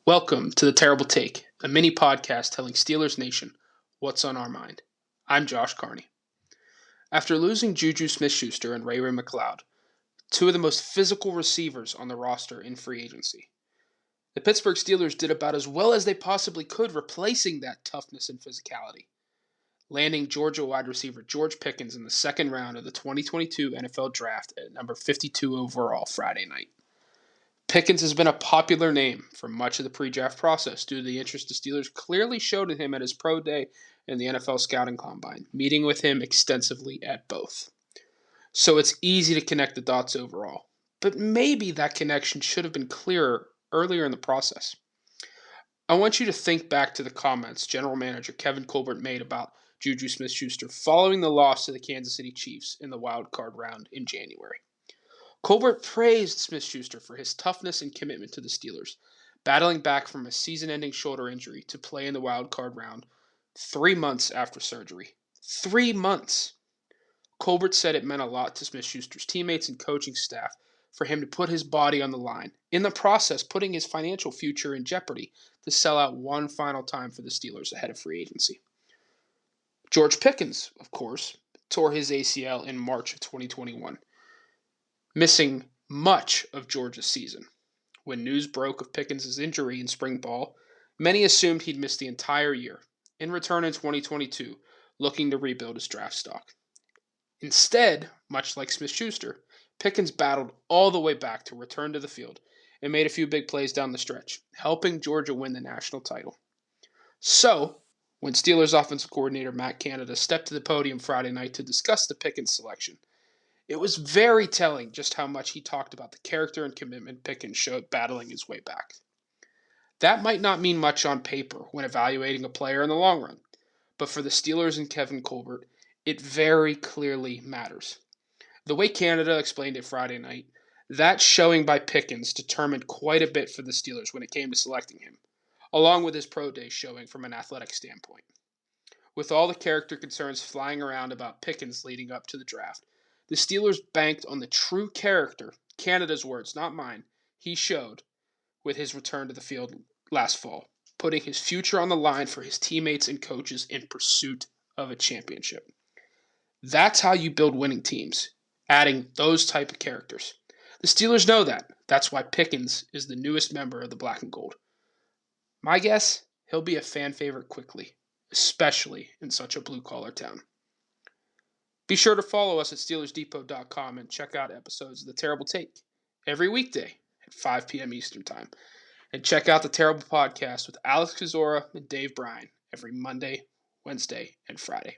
Welcome to The Terrible Take, a mini podcast telling Steelers Nation what's on our mind. I'm Josh Carney. After losing Juju Smith-Schuster and Ray McLeod, two of the most physical receivers on the roster in free agency, the Pittsburgh Steelers did about as well as they possibly could replacing that toughness and physicality, landing Georgia wide receiver George Pickens in the second round of the 2022 NFL Draft at number 52 overall Friday night. Pickens has been a popular name for much of the pre-draft process due to the interest the Steelers clearly showed in him at his pro day and the NFL Scouting Combine, meeting with him extensively at both. So it's easy to connect the dots overall, but maybe that connection should have been clearer earlier in the process. I want you to think back to the comments General Manager Kevin Colbert made about Juju Smith-Schuster following the loss to the Kansas City Chiefs in the wild card round in January. Colbert praised Smith-Schuster for his toughness and commitment to the Steelers, battling back from a season-ending shoulder injury to play in the wild card round 3 months after surgery. 3 months! Colbert said it meant a lot to Smith-Schuster's teammates and coaching staff for him to put his body on the line, in the process putting his financial future in jeopardy to sell out one final time for the Steelers ahead of free agency. George Pickens, of course, tore his ACL in March of 2021. Missing much of Georgia's season. When news broke of Pickens' injury in spring ball, many assumed he'd miss the entire year, in return in 2022, looking to rebuild his draft stock. Instead, much like Smith-Schuster, Pickens battled all the way back to return to the field and made a few big plays down the stretch, helping Georgia win the national title. So, when Steelers offensive coordinator Matt Canada stepped to the podium Friday night to discuss the Pickens selection, it was very telling just how much he talked about the character and commitment Pickens showed battling his way back. That might not mean much on paper when evaluating a player in the long run, but for the Steelers and Kevin Colbert, it very clearly matters. The way Canada explained it Friday night, that showing by Pickens determined quite a bit for the Steelers when it came to selecting him, along with his pro day showing from an athletic standpoint. With all the character concerns flying around about Pickens leading up to the draft, the Steelers banked on the true character, Canada's words, not mine, he showed with his return to the field last fall, putting his future on the line for his teammates and coaches in pursuit of a championship. That's how you build winning teams, adding those type of characters. The Steelers know that. That's why Pickens is the newest member of the Black and Gold. My guess, he'll be a fan favorite quickly, especially in such a blue-collar town. Be sure to follow us at SteelersDepot.com and check out episodes of The Terrible Take every weekday at 5 p.m. Eastern Time. And check out The Terrible Podcast with Alex Kozora and Dave Bryan every Monday, Wednesday, and Friday.